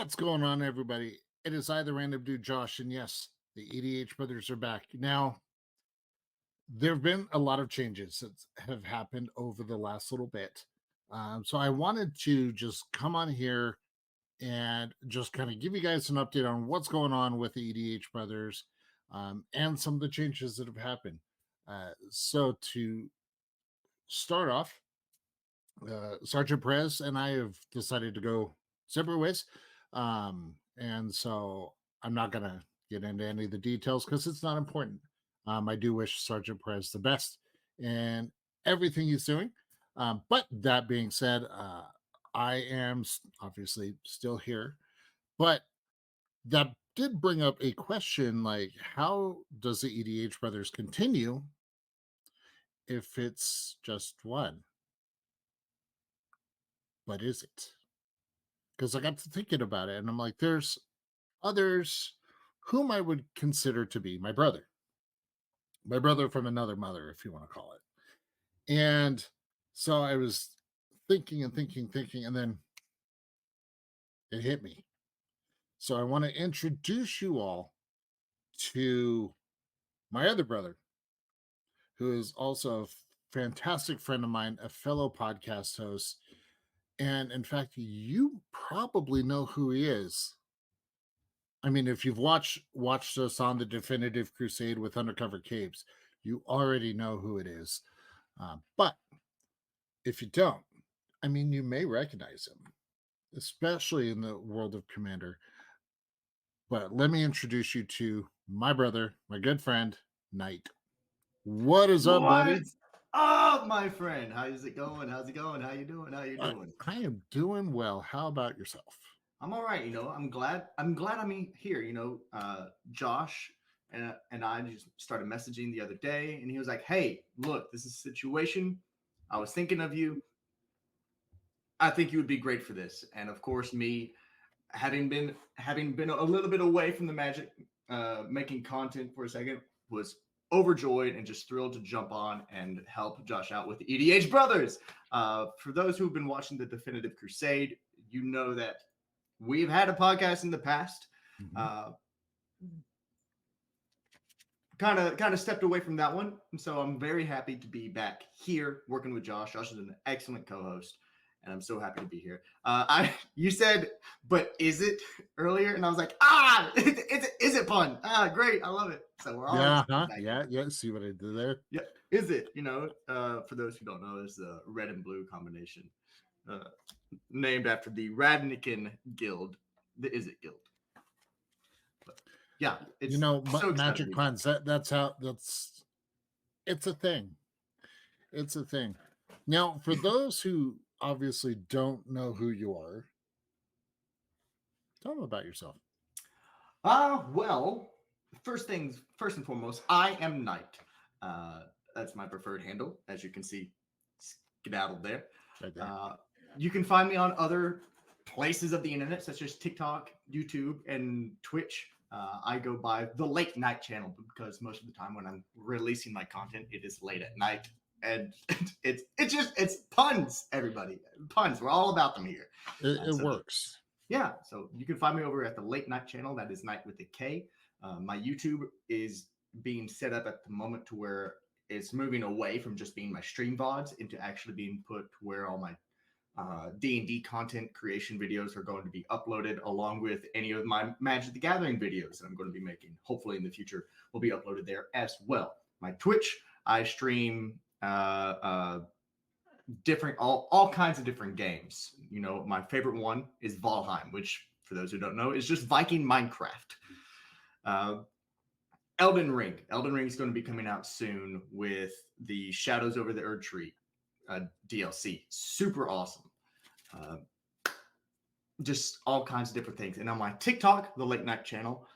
What's going on, everybody? It is I, the random dude, Josh, and yes, the EDH Brothers are back. Now, there have been a lot of changes that have happened over the last little bit. So I wanted to just come on here and just kind of give you guys an update on what's going on with the EDH Brothers and some of the changes that have happened. So to start off, Sergeant Perez and I have decided to go separate ways. And so I'm not going to get into any of the details because it's not important. I do wish Sergeant Perez the best in everything he's doing. But that being said, I am obviously still here. But that did bring up a question like, how does the EDH Brothers continue if it's just one? But is it? Because I got to thinking about it and I'm like, there's others whom I would consider to be my brother from another mother, if you want to call it. And so I was thinking, and then it hit me. So I want to introduce you all to my other brother, who is also a fantastic friend of mine, a fellow podcast host. And in fact, you probably know who he is. I mean, if you've watched us on the Definitive Crusade with Undercover Capes, you already know who it is. But if you don't, I mean, you may recognize him, especially in the world of Commander. But let me introduce you to my brother, my good friend, Knight. What is up, buddy? Oh, my friend. How's it going? How's it going? How you doing? How you doing? I am doing well. How about yourself? I'm all right. I'm glad I'm here. Josh and I just started messaging the other day, and he was like, "Hey, look, this is a situation. I was thinking of you. I think you would be great for this." And of course, me having been a little bit away from the Magic, making content for a second, was overjoyed and just thrilled to jump on and help Josh out with the EDH Brothers. For those who've been watching the Definitive Crusade, you know that we've had a podcast in the past. Kind of stepped away from that one, and so I'm very happy to be back here working with Josh. Josh is an excellent co-host, and I'm so happy to be here. You said, "But is it?" earlier, and I was like, is it fun? Great, I love it. So we're all yeah. See what I did there? Yeah, is it? For those who don't know, there's a red and blue combination, named after the Ravnican Guild, the Is It Guild. But yeah, it's so magic puns. That's it's a thing. It's a thing. Now, for those who obviously don't know who you are, tell them about yourself. Well, first and foremost, I am Knight. That's my preferred handle, as you can see, skedaddled there. Right there. You can find me on other places of the internet, such as TikTok, YouTube, and Twitch. I go by the Late Night channel because most of the time when I'm releasing my content, it is late at night. And it's puns, everybody. Puns. We're all about them here. It works. Yeah. So you can find me over at the Late Night channel. That is Night with a K. My YouTube is being set up at the moment to where it's moving away from just being my stream VODs into actually being put to where all my D&D content creation videos are going to be uploaded, along with any of my Magic the Gathering videos that I'm going to be making. Hopefully in the future will be uploaded there as well. My Twitch, I stream different all kinds of different games. My favorite one is Valheim, which for those who don't know is just Viking Minecraft. Elden Ring is going to be coming out soon with the Shadows Over the Erdtree DLC. Super awesome. Just all kinds of different things. And on my TikTok, the Late Night channel,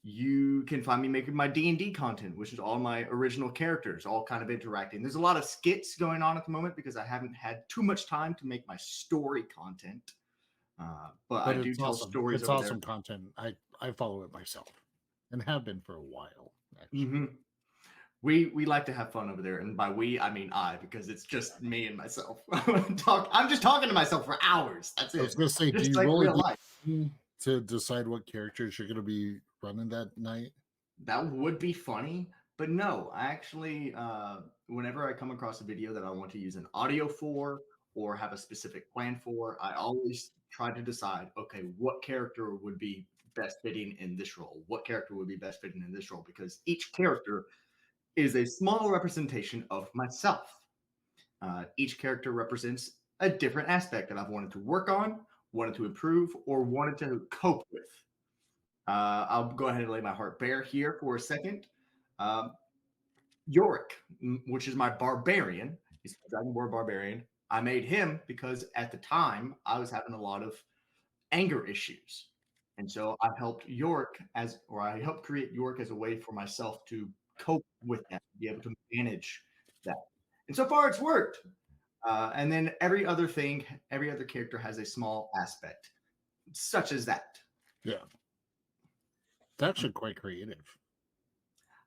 you can find me making my D&D content, which is all my original characters, all kind of interacting. There's a lot of skits going on at the moment because I haven't had too much time to make my story content. But I do tell stories. It's awesome content. I follow it myself and have been for a while, actually. Mm-hmm. We like to have fun over there, and by we I mean I, because it's just me and myself. I'm just talking to myself for hours. That's it. I was going to say, just like real life. to decide what characters you're going to be running that night? That would be funny, but no, I actually, whenever I come across a video that I want to use an audio for or have a specific plan for, I always try to decide, okay, what character would be best fitting in this role? What character would be best fitting in this role? Because each character is a small representation of myself. Each character represents a different aspect that I've wanted to work on, wanted to improve, or wanted to cope with. I'll go ahead and lay my heart bare here for a second. Um, Yorick, which is my barbarian, he's a Dragonborn barbarian. I made him because at the time I was having a lot of anger issues. And so I helped create York as a way for myself to cope with that, be able to manage that. And so far it's worked. And then every other character has a small aspect, such as that. Yeah. It's actually quite creative.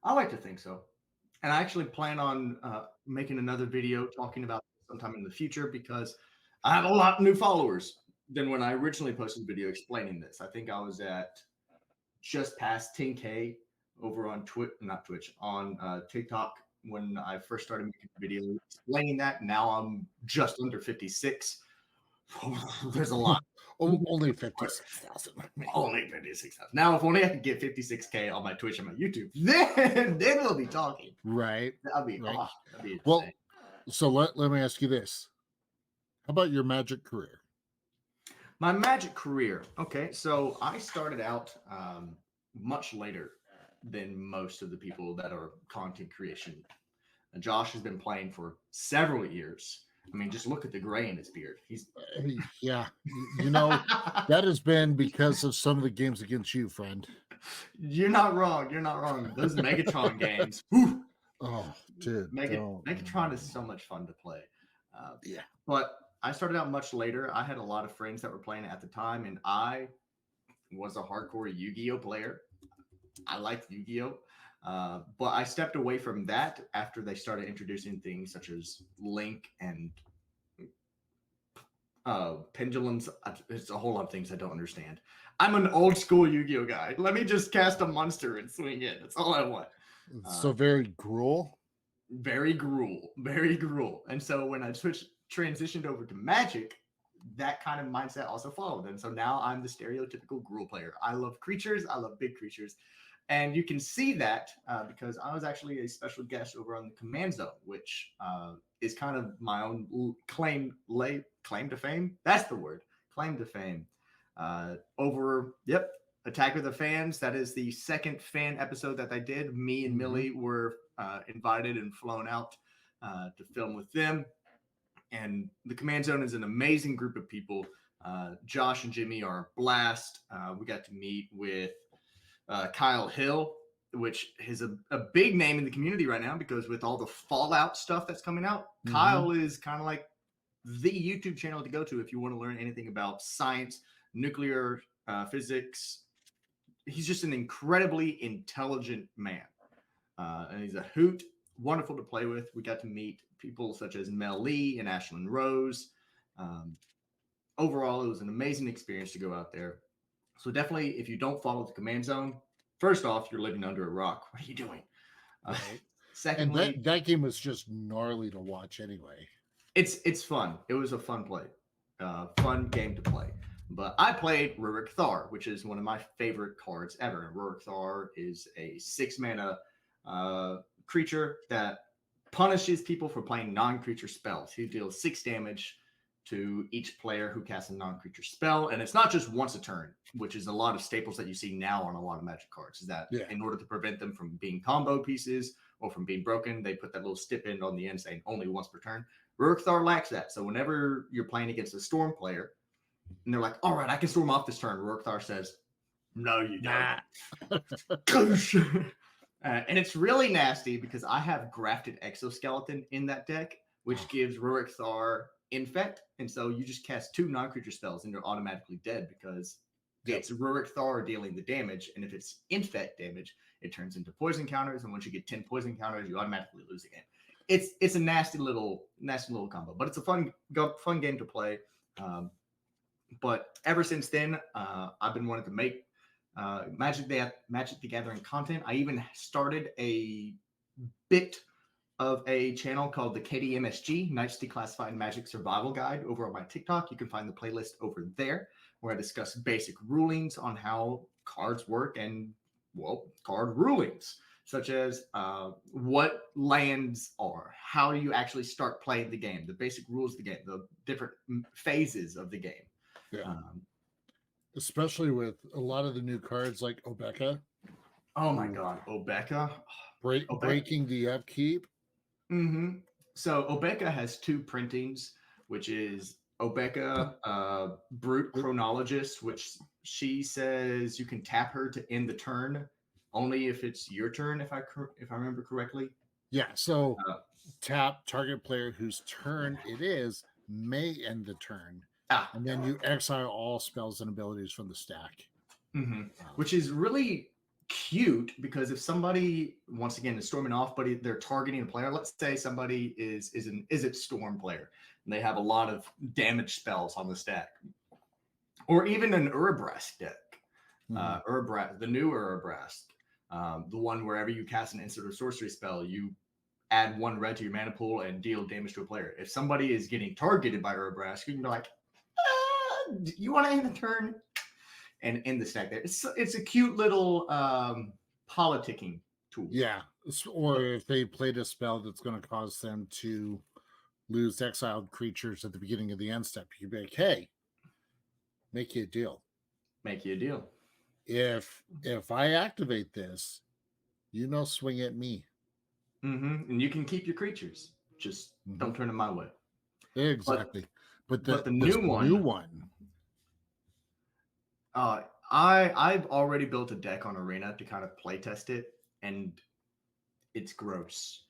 I like to think so. And I actually plan on making another video talking about it sometime in the future because I have a lot new followers than when I originally posted a video explaining this. I think I was at just past 10K over on on TikTok when I first started making a video explaining that. Now I'm just under 56. There's a lot. Only 56,000. Only 56,000. Now, if only I could get 56K on my Twitch and my YouTube, then we'll be talking. Right. That'd be right. awesome. That'd be well, insane. so let me ask you this. How about your Magic career? My Magic career. Okay, so I started out much later than most of the people that are content creation. Josh has been playing for several years. I mean, just look at the gray in his beard. He's yeah, you know, that has been because of some of the games against you, friend. You're not wrong. You're not wrong. Those Megatron games. Whew. Oh, dude, Megatron is so much fun to play. Yeah, but I started out much later. I had a lot of friends that were playing at the time, and I was a hardcore Yu-Gi-Oh player. I liked Yu-Gi-Oh. But I stepped away from that after they started introducing things such as Link and pendulums. It's a whole lot of things I don't understand. I'm an old school Yu-Gi-Oh guy. Let me just cast a monster and swing it. That's all I want. So very gruel. Very gruel. Very gruel. And so when I transitioned over to Magic, that kind of mindset also followed. And so now I'm the stereotypical gruel player. I love creatures. I love big creatures. And you can see that because I was actually a special guest over on the Command Zone, which is kind of my own claim to fame. That's the word, claim to fame. Attack with the Fans. That is the second fan episode that I did. Me and Millie were invited and flown out to film with them. And the Command Zone is an amazing group of people. Josh and Jimmy are a blast. We got to meet with Kyle Hill, which is a big name in the community right now because with all the Fallout stuff that's coming out, Kyle is kind of like the YouTube channel to go to if you want to learn anything about science, nuclear physics. He's just an incredibly intelligent man. And he's a hoot, wonderful to play with. We got to meet people such as Mel Lee and Ashlyn Rose. Overall, it was an amazing experience to go out there. So definitely, if you don't follow the Command Zone, first off, you're living under a rock. What are you doing? Right. Secondly, and that game was just gnarly to watch anyway. It's fun. It was a fun game to play. But I played Rurik Thar, which is one of my favorite cards ever. And Rurik Thar is a 6-mana creature that punishes people for playing non-creature spells. He deals 6 damage to each player who casts a non-creature spell. And it's not just once a turn, which is a lot of staples that you see now on a lot of Magic cards, is that in order to prevent them from being combo pieces or from being broken, they put that little stipend on the end saying only once per turn. Rurik Thar lacks that. So whenever you're playing against a Storm player, and they're like, all right, I can storm off this turn, Rurik Thar says, no, you don't. And it's really nasty because I have grafted exoskeleton in that deck, which gives Rurik Thar infect. And so you just cast 2 non-creature spells and you're automatically dead because it's Rurik Thar dealing the damage. And if it's infect damage, it turns into poison counters. And once you get 10 poison counters, you automatically lose again. It's a nasty little combo, but it's a fun game to play. But ever since then, I've been wanting to make Magic the Gathering content. I even started a bit of a channel called the KDMSG, Knights Declassified Magic Survival Guide, over on my TikTok. You can find the playlist over there where I discuss basic rulings on how cards work and, well, card rulings, such as what lands are, how do you actually start playing the game, the basic rules of the game, the different phases of the game. Yeah. Um, Especially with a lot of the new cards like Obeka. oh my God, Obeka. Breaking the upkeep. Mm-hmm. So Obeka has two printings, which is Obeka Brute Chronologist, which she says you can tap her to end the turn only if it's your turn, if I remember correctly. Yeah, so Uh, tap target player whose turn it is may end the turn, ah, and then you exile all spells and abilities from the stack. which is really cute because if somebody once again is storming off, but they're targeting a player, let's say somebody is an Izzet Storm player and they have a lot of damage spells on the stack, or even an Urabrask deck. The new Urabrask, the one wherever you cast an instant or sorcery spell, you add 1 red to your mana pool and deal damage to a player. If somebody is getting targeted by Urabrask, you can be like, you want to end the turn? And end the stack there. It's a cute little politicking tool. Yeah, or if they played a spell that's going to cause them to lose exiled creatures at the beginning of the end step, you'd be like, hey, make you a deal. Make you a deal. If I activate this, swing at me. And you can keep your creatures. Just don't turn them my way. Exactly. But the new one. I've already built a deck on Arena to kind of play test it, and it's gross.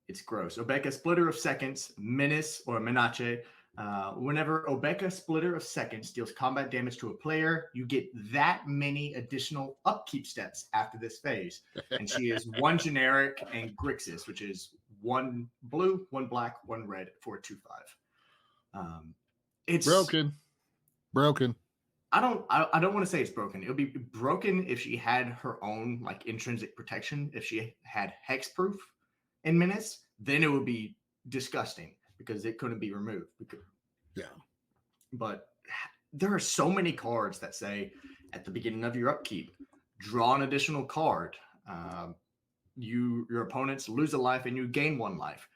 It's gross. Obeka Splitter of Seconds, Menace or Menace. Whenever Obeka Splitter of Seconds deals combat damage to a player, you get that many additional upkeep steps after this phase. And she is 1 generic and Grixis, which is 1 blue, 1 black, 1 red for a 2/5. It's broken. I don't want to say it's broken. It would be broken if she had her own like intrinsic protection. If she had hexproof in Menace, then it would be disgusting because it couldn't be removed. But there are so many cards that say at the beginning of your upkeep, draw an additional card. Your opponents lose a life and you gain 1 life.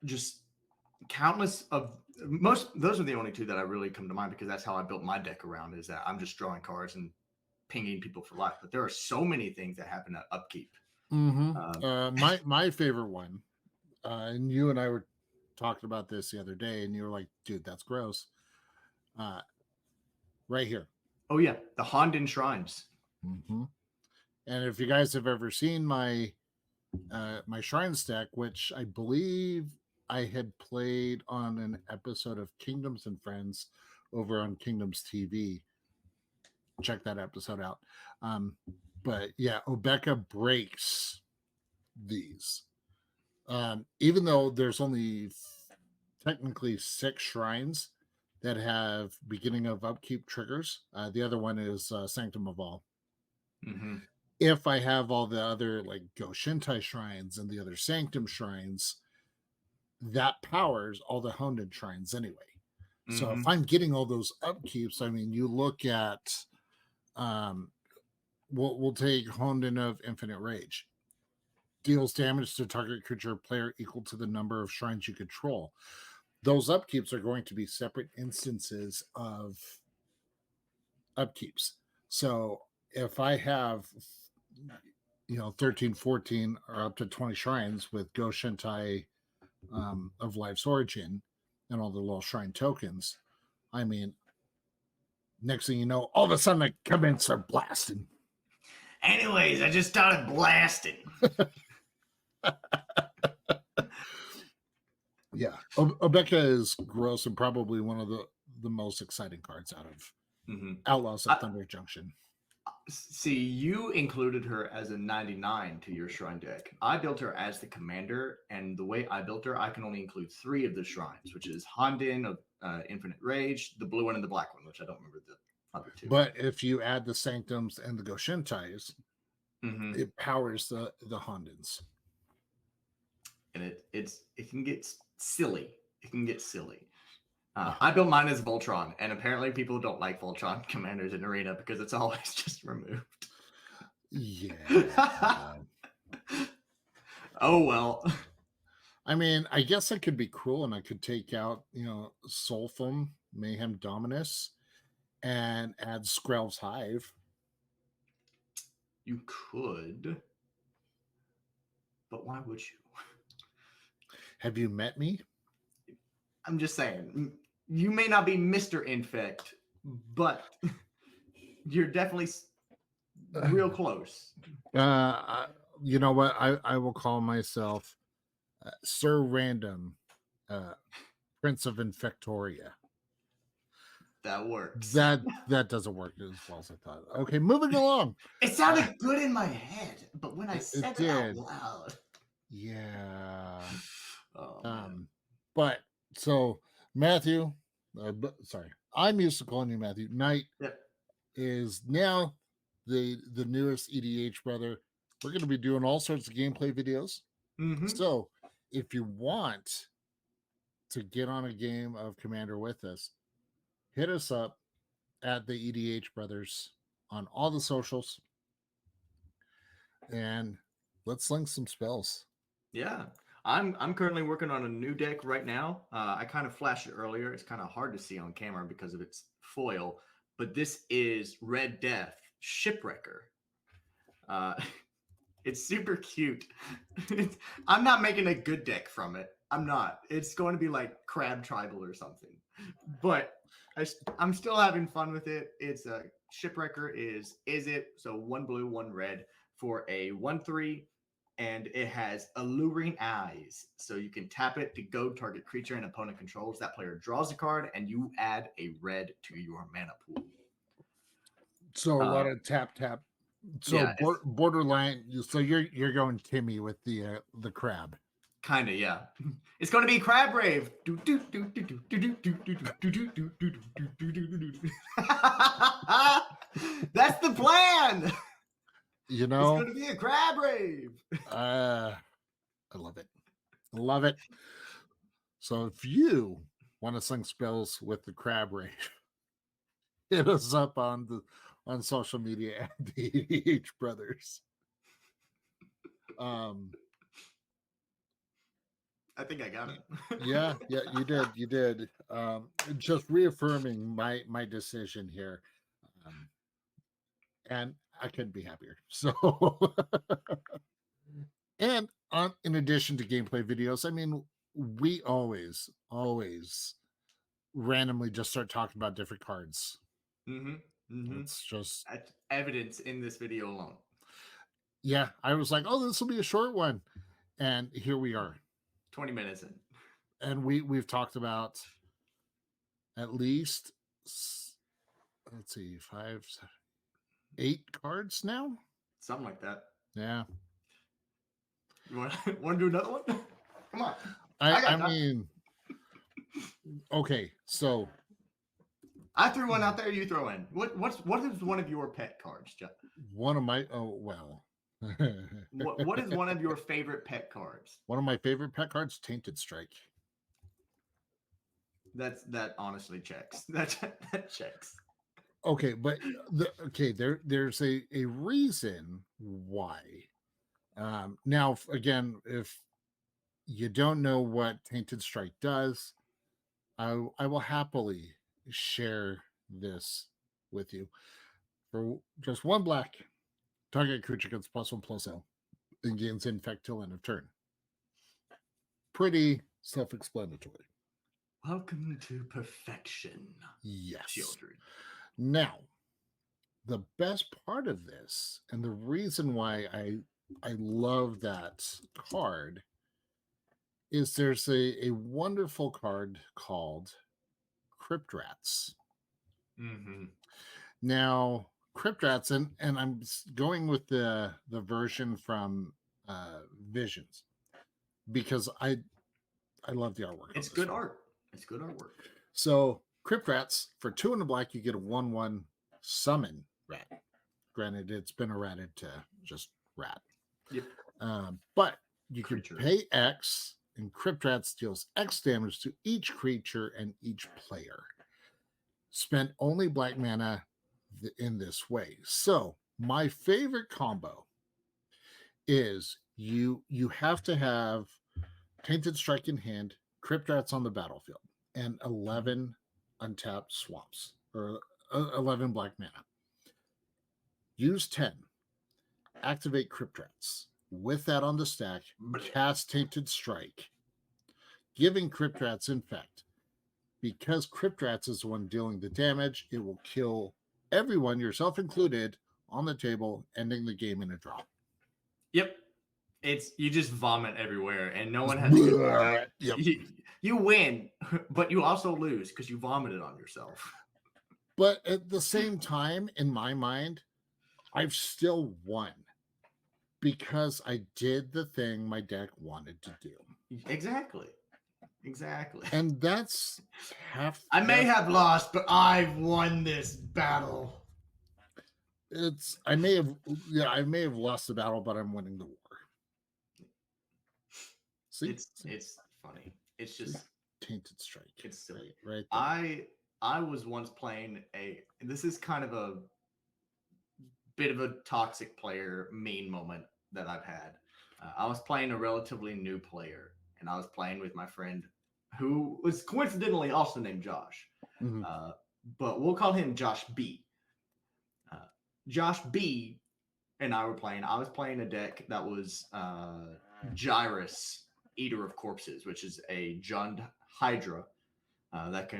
Just countless of those are the only 2 that I really come to mind because that's how I built my deck around, is that I'm just drawing cards and pinging people for life. But there are so many things that happen at upkeep. My favorite one, and you and I were talking about this the other day, and you were like, dude, that's gross. Right here. Oh yeah, the Honden Shrines. And if you guys have ever seen my Shrines deck, which I believe I had played on an episode of Kingdoms and Friends over on Kingdoms TV. Check that episode out. But yeah, Obeka breaks these. Even though there's only technically 6 shrines that have beginning of upkeep triggers, the other one is Sanctum of All. If I have all the other like Go Shintai shrines and the other Sanctum shrines, that powers all the Honden shrines anyway. So if I'm getting all those upkeeps, I mean, you look at, we'll take Honden of Infinite Rage. Deals damage to target creature or player equal to the number of shrines you control. Those upkeeps are going to be separate instances of upkeeps. So if I have 13, 14 or up to 20 shrines with Go Shintai of Life's Origin and all the little shrine tokens, I mean, next thing you know, all of a sudden I come in and start blasting. Anyways, I just started blasting. Yeah, Obeka is gross and probably one of the most exciting cards out of Outlaws of Thunder Junction. See, you included her as a 99 to your shrine deck. I built her as the commander, and the way I built her, I can only include 3 of the shrines, which is Hondin of Infinite Rage, the blue one, and the black one, which I don't remember the other 2. But if you add the Sanctums and the Goshentais, Mm-hmm. it powers the Hondins. And it can get silly. It can get silly. I built mine as Voltron, and apparently people don't like Voltron commanders in Arena because it's always just removed. Yeah. Oh well. I mean, I guess I could be cruel and I could take out, Solfum, Mayhem Dominus, and add Skrelv's Hive. You could, but why would you? Have you met me? I'm just saying, you may not be Mr. Infect, but you're definitely real close. You know what? I will call myself Sir Random, Prince of Infectoria. That works. That doesn't work as well as I thought. Okay, moving along. It sounded good in my head, but when I said it out loud. Yeah. Oh, but so Matthew, sorry, I'm used to calling you Matthew. Knight is now the newest EDH brother. We're going to be doing all sorts of gameplay videos. Mm-hmm. So if you want to get on a game of Commander with us, hit us up at the EDH Brothers on all the socials, and let's link some spells. Yeah, I'm currently working on a new deck right now. I kind of flashed it earlier. It's kind of hard to see on camera because of its foil, but this is Red Death Shipwrecker. It's super cute. I'm not making a good deck from it. I'm not. It's going to be like Crab Tribal or something. But I'm still having fun with it. It's a Shipwrecker is it? So 1 blue, 1 red for a 1/3, and it has Alluring Eyes. So you can tap it to go target creature and opponent controls. That player draws a card, and you add a red to your mana pool. So a lot of tap. So yeah, borderline. So you're going Timmy with the crab. Kind of, yeah. It's going to be Crab Rave. That's the plan. You know, it's going to be a Crab Rave. I love it. Love it. So if you want to sing spells with the Crab Rave, hit us up on social media at the EDH Brothers. I think I got it. yeah, you did. Just reaffirming my decision here, and I couldn't be happier. So, and in addition to gameplay videos, I mean, we always randomly just start talking about different cards. It's just that's evidence in this video alone. Yeah, I was like, oh, this will be a short one, and here we are, 20 minutes in, and we've talked about at least, let's see, 5, 8 cards now, something like that. Yeah. You want to do another one? Come on. I mean, okay, so I threw one out there. You throw in. What is one of your pet cards, Jeff? One of my what is one of your favorite pet cards? One of my favorite pet cards, Tainted Strike. That honestly checks. That checks. Okay, but there's a reason why. Now, again, if you don't know what Tainted Strike does, I will happily share this with you. For just 1 black, target creature gets +1/+L and gains Infect till end of turn. Pretty self-explanatory. Welcome to perfection. Yes. Children. Now, the best part of this, and the reason why I love that card, is there's a wonderful card called Crypt Rats. Mm-hmm. Now, Crypt Rats, and I'm going with the version from Visions because I love the artwork on It's this good one. art. It's good artwork. So Crypt Rats for 2 and a black, you get a 1/1 summon rat. Granted, it's been errated to just rat. Yep. But you can Creature. pay X, and Crypt Rats deals X damage to each creature and each player. Spent only black mana in this way. So my favorite combo is you have to have Tainted Strike in hand, Crypt Rats on the battlefield, and 11 untapped swamps or 11 black mana. Use 10. Activate Crypt Rats. With that on the stack, cast Tainted Strike, giving Crypt Rats Infect. Because Crypt Rats is the one dealing the damage, it will kill everyone, yourself included, on the table, ending the game in a draw. Yep. It's you just vomit everywhere, and no one has a good time. Yep. You win, but you also lose because you vomited on yourself. But at the same time, in my mind, I've still won because I did the thing my deck wanted to do. Exactly. And that's half. I may have lost, but I've won this battle. I may have lost the battle, but I'm winning the war. See, it's funny. It's just Tainted Strike. It's silly, right? I was once playing this is kind of a bit of a toxic player mean moment that I've had. I was playing a relatively new player, and I was playing with my friend who was coincidentally also named Josh. Mm-hmm. But we'll call him Josh B. Josh B and I were playing. I was playing a deck that was Gyrus, Eater of Corpses, which is a Jund Hydra that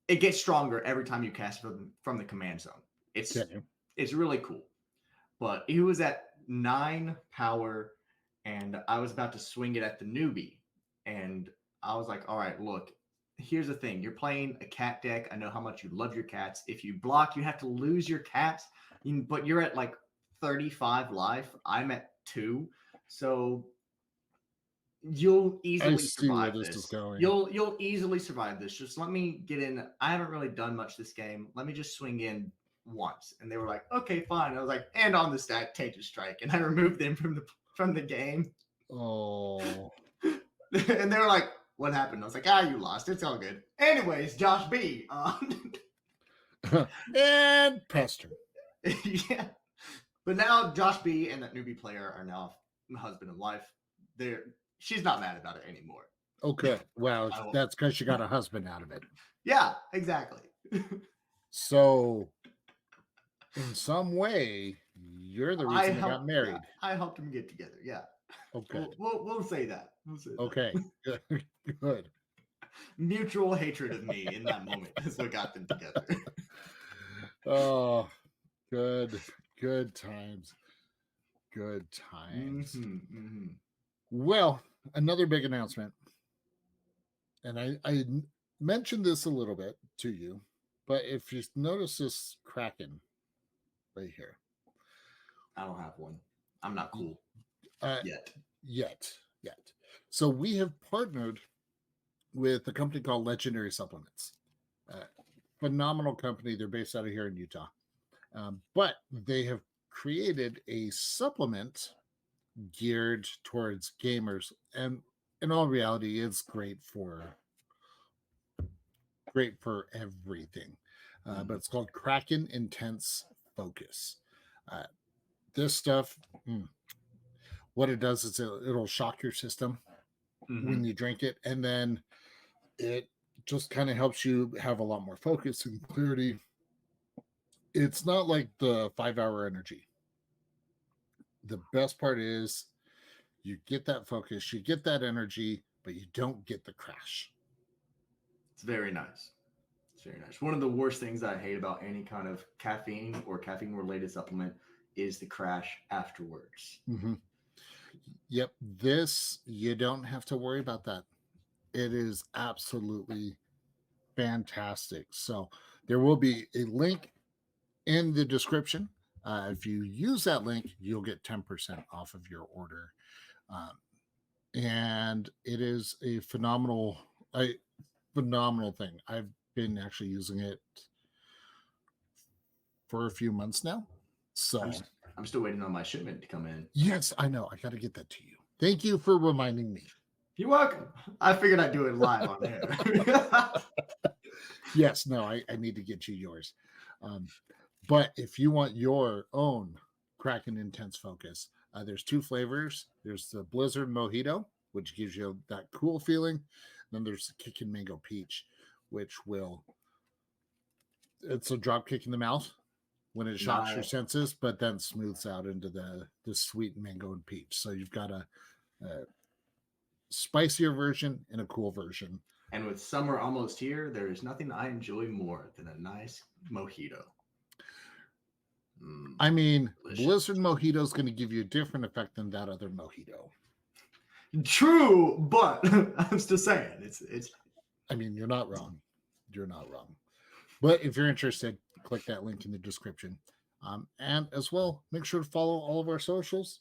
it gets stronger every time you cast from the command zone. It's really cool. But he was at 9 power, and I was about to swing it at the newbie. And I was like, all right, look, here's the thing. You're playing a cat deck. I know how much you love your cats. If you block, you have to lose your cats. But you're at like 35 life. I'm at 2. So you'll easily survive this. You'll easily survive this. Just let me get in. I haven't really done much this game. Let me just swing in once. And they were like, okay, fine. I was like, and on the stack, Tainted Strike. And I removed them from the game. Oh. And they were like, what happened? I was like, you lost. It's all good. Anyways, Josh B. And Pester. Yeah. But now Josh B and that newbie player are now husband and wife. She's not mad about it anymore. Okay. Well, that's because she got a husband out of it. Yeah, exactly. So, in some way, you're the reason they got married. Yeah, I helped them get together. Yeah. Okay. We'll say that. Okay. Good. Mutual hatred of me in that moment is what got them together. Oh, good. Good times. Good times. Mm-hmm, mm-hmm. Well, another big announcement. And I mentioned this a little bit to you, but if you notice this Kraken right here. I don't have one. I'm not cool. Yet. So we have partnered with a company called Legendary Supplements. Phenomenal company. They're based out of here in Utah. But they have created a supplement geared towards gamers. And in all reality, it's great for everything. But it's called Kraken Intense Focus. This stuff, what it does is it'll shock your system when you drink it, and then it just kind of helps you have a lot more focus and clarity. It's not like the 5-hour energy. The best part is you get that focus, you get that energy, but you don't get the crash. It's very nice. It's very nice. One of the worst things I hate about any kind of caffeine or caffeine related supplement is the crash afterwards. Yep. This, you don't have to worry about that. It is absolutely fantastic. So there will be a link in the description. If you use that link, you'll get 10% off of your order. Um, and it is a phenomenal thing. I've been actually using it for a few months now. So I'm still waiting on my shipment to come in. yes, I know. I got to get that to you. Thank you for reminding me. You're welcome. I figured I'd do it live on air. Yes, no, I need to get you yours. But if you want your own Kraken Intense Focus, there's 2 flavors. There's the Blizzard Mojito, which gives you that cool feeling. Then there's the Kickin' Mango Peach, which it's a drop kick in the mouth when it shocks your senses, but then smooths out into the sweet mango and peach. So you've got a spicier version and a cool version. And with summer almost here, there is nothing I enjoy more than a nice mojito. I mean, Delicious. Blizzard Mojito is going to give you a different effect than that other mojito. True, but I'm still saying it's. I mean, you're not wrong. You're not wrong. But if you're interested, click that link in the description. And as well, make sure to follow all of our socials.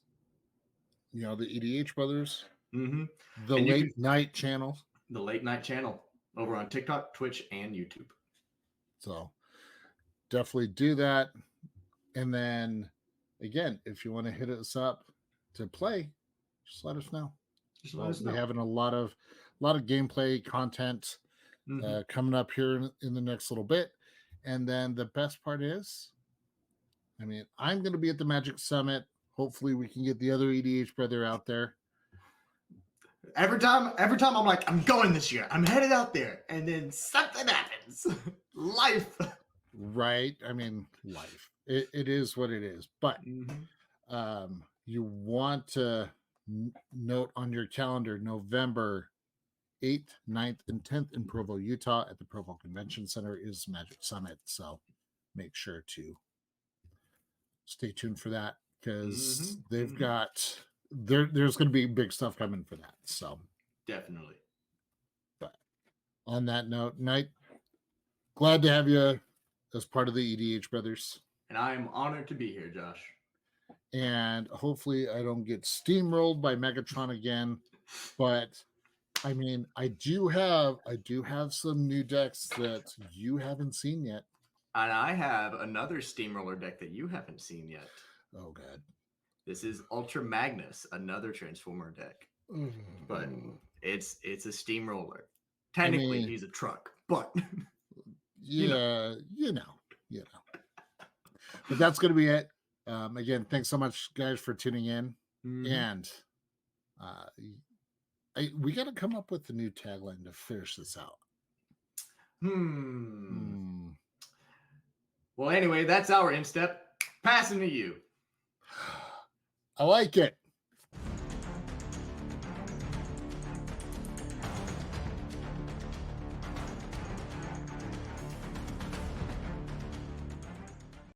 You know, the EDH Brothers, Mm-hmm. the Late Night channel. The Late Night channel over on TikTok, Twitch, and YouTube. So definitely do that. And then again, if you want to hit us up to play, just let us know. We're having a lot of gameplay content coming up here in the next little bit. And then the best part is, I mean, I'm going to be at the Magic Summit. Hopefully we can get the other EDH brother out there. Every time I'm like, I'm going this year. I'm headed out there. And then something happens. Life. Right. I mean, life. It is what it is. But you want to note on your calendar November 8th, 9th, and 10th in Provo, Utah at the Provo Convention Center is Magic Summit. So make sure to stay tuned for that because they've got there's going to be big stuff coming for that. So definitely. But on that note, Knight, glad to have you as part of the EDH Brothers. And I am honored to be here, Josh. And hopefully I don't get steamrolled by Megatron again. But I mean, I do have some new decks that you haven't seen yet. And I have another steamroller deck that you haven't seen yet. Oh god. This is Ultra Magnus, another Transformer deck. But it's a steamroller. Technically, he's a truck, but yeah, you know. But that's going to be it. Again, thanks so much, guys, for tuning in. And we got to come up with a new tagline to finish this out. Well, anyway, that's our instep. Passing to you. I like it.